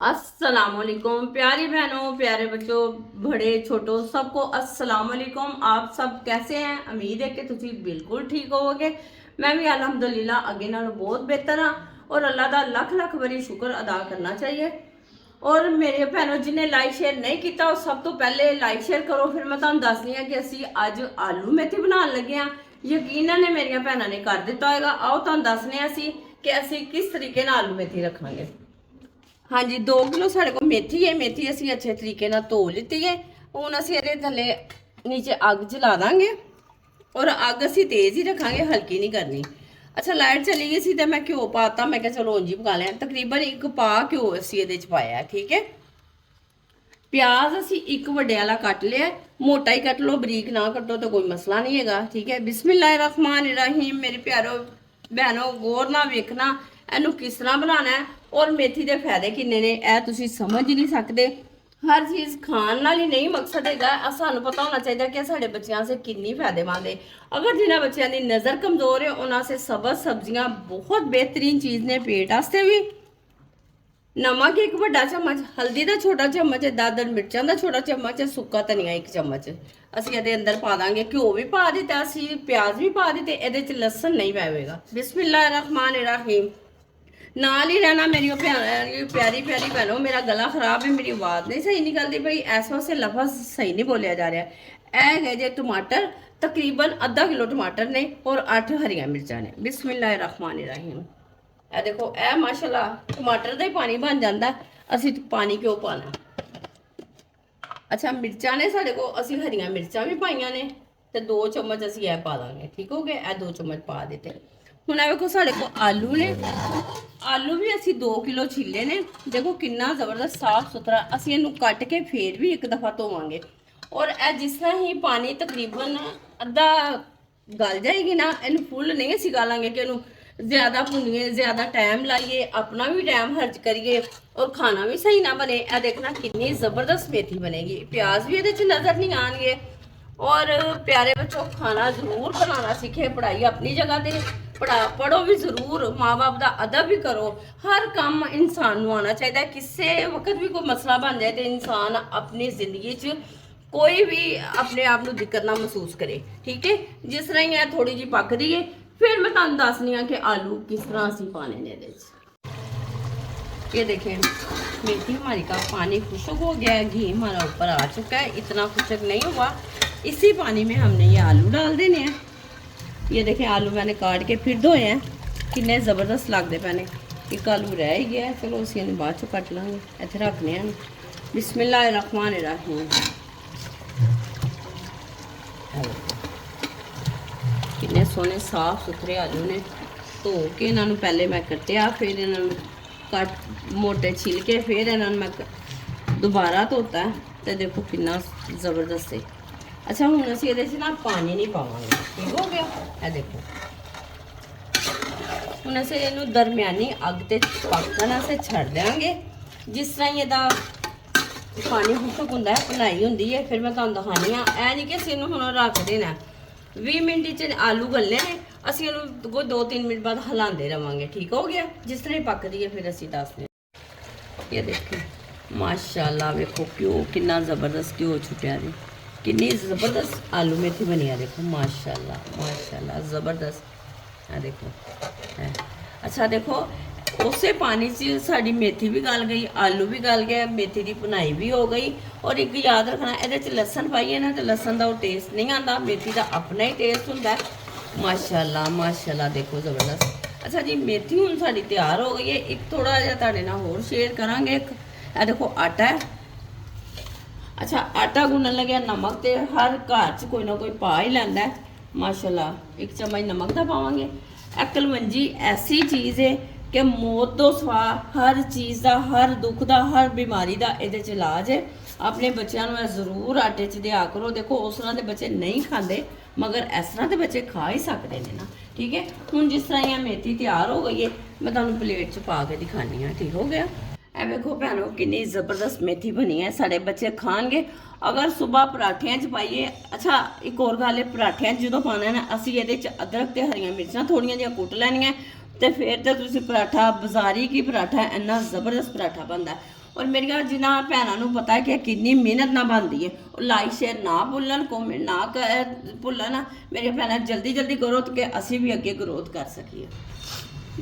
अस्सलाम वालेकुम प्यारी बहनों, प्यारे बच्चों, बड़े छोटो सबको अस्सलाम वालेकुम। आप सब कैसे हैं? उम्मीद है कि तुसी बिल्कुल ठीक होवोगे। मैं भी अल्हम्दुलिल्लाह अगे नालों बहुत बेहतर हाँ और अल्लाह दा लख लख बड़ी शुक्र अदा करना चाहिए। और मेरे भैनों जिन्हें लाइक शेयर नहीं किया वो सब तो पहले लाइक शेयर करो। फिर मैं तुहानू दसदी हाँ कि असी अज आलू मेथी बनाने लगे हाँ। यकीनन ने मेरिया भैनों ने कर दिता होगा। आओ तुहानू दसने असी कि असी किस तरीके नाल आलू मेथी रखांगे। हाँ जी, 2 किलो साढ़े को मेथी है। मेथी असी अच्छे तरीके ना धो ली है। हूँ असी ये थले नीचे अग जला देंगे और अग असी तेज ही रखांगे, हल्की नहीं करनी। अच्छा, लाइट चली गई सी तो मैं घ्यो पाता। मैं क्या चलो ऊंजी पका लिया। तकरीबन 1 पा घ्यो असी ये पाया। ठीक है, प्याज असी 1 वड्डे वाला कट लिया। मोटा ही कट लो, बरीक ना कटो तो कोई मसला नहीं है। ठीक है, बिस्मिल्लाहिर्रहमानिर्रहीम। मेरे प्यारो बहनों गौर ना वेखना ਇਹਨੂੰ किस तरह बनाना है और मेथी के फायदे किन्ने ने ਇਹ ਤੁਸੀਂ समझ ही नहीं सकते। हर चीज़ खाण नाल ही नहीं मकसद है, सानू पता होना चाहिए कि साढ़े बच्चों से कितनी फायदेमंद है। अगर जिन्होंने बच्चों की नज़र कमज़ोर है उन्होंने से सब्ज़ सब्जियां बहुत बेहतरीन चीज़ ने पेट वास्ते भी। नमक 1 वड्डा चम्मच, हल्दी का छोटा चम्मच, दादर मिर्चों का छोटा चम्मच, सुक्का धनिया 1 चम्मच असी ये अंदर पा देंगे। घ्यो भी पा दिता, असी प्याज भी पा दी, ये लसन नहीं पावेगा। बिस्मिल्लाहिर्रहमानिर्रहीम। नाल ही रहना मेरी प्यारी प्यारी बहनों। मेरा गला खराब है, मेरी आवाज़ नहीं सही निकलती भाई, इस वास्ते लफज सही नहीं बोलिया जा रहा है। है जे टमाटर तकरीबन आधा किलो टमाटर ने और 8 हरिया मिर्चा ने। बिस्मिल्लाहिर्रहमानिर्रहीम। ए देखो ए माशाल्लाह टमाटर का ही पानी बन जाता। असी पानी क्यों पाना। अच्छा, मिर्चा ने साढ़े को असी हरिया मिर्चा भी पाइया ने तो 2 चम्मच असी ए पा देंगे। ठीक हो गया, 2 चम्मच पा देते। हूँ देखो साढ़े को आलू ने, आलू भी असी 2 किलो छीले ने। देखो कितना जबरदस्त साफ सुथरा। असी इनू कट के फिर भी 1 दफ़ा धोवांगे और जिस तरह ही पानी तकरीबन अद्धा गल जाएगी ना, इन फुल नहीं असी गालांगे कि इनू ज़्यादा भुनिए, ज़्यादा टाइम लाइए, अपना भी टाइम खर्च करिए और खाना भी सही ना बने। यह देखना कितनी ज़बरदस्त मेथी बनेगी। प्याज भी ये नज़र नहीं आएंगे। और प्यारे बच्चों, खाना जरूर बनाना सीखे। पढ़ाई अपनी जगह दे, पढ़ो भी जरूर, माँ बाप का अदब भी करो। हर काम इंसान को आना चाहिए। किसी वक्त भी कोई मसला बन जाए तो इंसान अपनी जिंदगी च कोई भी अपने आप को दिक्कत ना महसूस करे। ठीक है, जिस तरह ही है थोड़ी जी पकदी है फिर मैं तुहानू दसनी हाँ कि आलू किस तरह असी पाने ने। ये देखें मेथी हमारी का पानी खुशक हो गया है, घी हमारा ऊपर आ चुका है। इतना खुशक नहीं हुआ। इसी पानी में हमने ये आलू डाल देने हैं। ये देखें आलू मैंने काट के फिर धोए हैं, कितने ज़बरदस्त लगते पैने। एक आलू रह ही गया, चलो उसी बाद चो कट लाँगे, इतने रखने हैं। बिस्मिल्लाहिर्रहमानिर्रहीम। कितने सोने साफ सुथरे आलू ने धो के इन्हों पहले मैं कटिया, फिर इन्हों कट मोटे छिल के फिर इन्हों मैं दोबारा धोता है। तो देखो कितना ज़बरदस्त है। अच्छा, हूँ असी ये ना पानी नहीं पावांगे। ठीक हो गया। ये देखो हूँ अस इनू दरम्यानी अग ते पकना से छड़ देंगे। जिस तरह ये पानी खुशक होंगे बनाई होंगी है। फिर मैं तुहानू दिखानी हाँ। ऐ नहीं कि असीं इनू हुण रख देना। 20 मिनट च आलू गलने ने, असीं इनू कोई 2-3 मिनट बाद हिलाते रहांगे। ठीक हो गया। जिस तरह पकदी है फिर असीं दसदे। ये देखो माशाल्लाह, वेखो घ्यो कितना ज़बरदस्त घ्यो छुटिया जी, कितनी ज़बरदस्त आलू मेथी बनी है। देखो माशाल्लाह माशाल्लाह ज़बरदस्त। है देखो है। अच्छा देखो उस पानी से साड़ी मेथी भी गल गई, आलू भी गल गया, मेथी की भुनाई भी हो गई। और एक याद रखना, ये लसन पाइए ना तो लसन का वो टेस्ट नहीं आता, मेथी का अपना ही टेस्ट होंगे। माशाल्लाह माशाल्लाह देखो ज़बरदस्त। अच्छा जी, मेथी हूँ साड़ी तैयार हो गई है। एक थोड़ा जहा तुहाडे नाल होर शेयर करांगे। एक देखो आटा है। अच्छा, आटा गुनन लगे नमक तो हर घर च कोई ना कोई पा ही लैंदा है। माशाल्लाह 1 चम्मच नमक का पावांगे। कलवंजी ऐसी चीज़ है कि मौत तो सवा हर चीज़ का, हर दुख का, हर बीमारी का ये इलाज है। अपने बच्चों को जरूर आटे च दिया करो। देखो उस तरह के बच्चे नहीं खाते मगर इस तरह के बच्चे खा ही सकते हैं ना। ठीक है, हूँ जिस तरह यह मेथी तैयार हो गई है मैं तुहानू प्लेट च पा के दिखानी हाँ। ठीक हो गया। ए देखो भैनों कितनी ज़बरदस्त मेथी बनी है, साढ़े बच्चे खाएंगे। अगर सुबह पराठियां च पाइए। अच्छा एक और गल है, पराठियां जो पाना है ना, असी ये अदरक ते हरियां मिर्चां थोड़ियां जिहियां कुट लैनियां तो फिर तो तुसीं पराठा बाजारी की पराठा इन्ना ज़बरदस्त पराठा बनता है। ਔਰ ਮੇਰੀਆਂ ਜਿਨ੍ਹਾਂ ਭੈਣਾਂ ਨੂੰ ਪਤਾ ਹੈ ਕਿ ਕਿੰਨੀ ਮਿਹਨਤ ਨਾਲ ਬਣਦੀ ਹੈ, ਉਹ ਲਾਈਕ ਸ਼ੇਅਰ ਨਾ ਭੁੱਲਣ, ਕਮੈਂਟ ਨਾ ਭੁੱਲਣ। ਮੇਰੀਆਂ ਭੈਣਾਂ ਜਲਦੀ ਜਲਦੀ ਕਰੋ ਕਿ ਅਸੀਂ ਵੀ ਅੱਗੇ ਗਰੋਥ ਕਰ ਸਕੀਏ।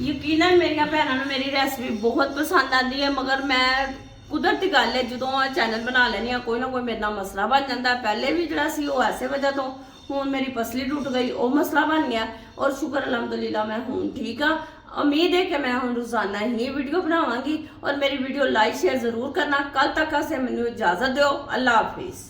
ਯਕੀਨਨ ਮੇਰੀਆਂ ਭੈਣਾਂ ਨੂੰ ਮੇਰੀ ਰੈਸਪੀ ਬਹੁਤ ਪਸੰਦ ਆਉਂਦੀ ਹੈ, ਮਗਰ ਮੈਂ ਕੁਦਰਤੀ ਗੱਲ ਹੈ ਜਦੋਂ ਚੈਨਲ ਬਣਾ ਲੈਣੀ ਆ ਕੋਈ ਨਾ ਕੋਈ ਮੇਰੇ ਨਾਲ ਮਸਲਾ ਬਣ ਜਾਂਦਾ। ਪਹਿਲੇ ਵੀ ਜਿਹੜਾ ਸੀ ਉਹ ਐਸੇ ਵਜ੍ਹਾ ਤੋਂ, ਹੁਣ ਮੇਰੀ ਪਸਲੀ ਟੁੱਟ ਗਈ, ਉਹ ਮਸਲਾ ਬਣ ਗਿਆ। ਔਰ ਸ਼ੁਕਰ ਅਲਹਮਦੁਲਿਲਾ ਮੈਂ ਹੁਣ ਠੀਕ ਆ। ਉਮੀਦ ਹੈ ਕਿ ਮੈਂ ਹੁਣ ਰੋਜ਼ਾਨਾ ਹੀ ਵੀਡੀਓ ਬਣਾਵਾਂਗੀ। ਔਰ ਮੇਰੀ ਵੀਡੀਓ ਲਾਈਕ ਸ਼ੇਅਰ ਜ਼ਰੂਰ ਕਰਨਾ। ਕੱਲ ਤੱਕ ਆਸੇ ਮੈਨੂੰ ਇਜਾਜ਼ਤ ਦਿਓ। ਅੱਲਾ ਹਾਫਿਜ਼।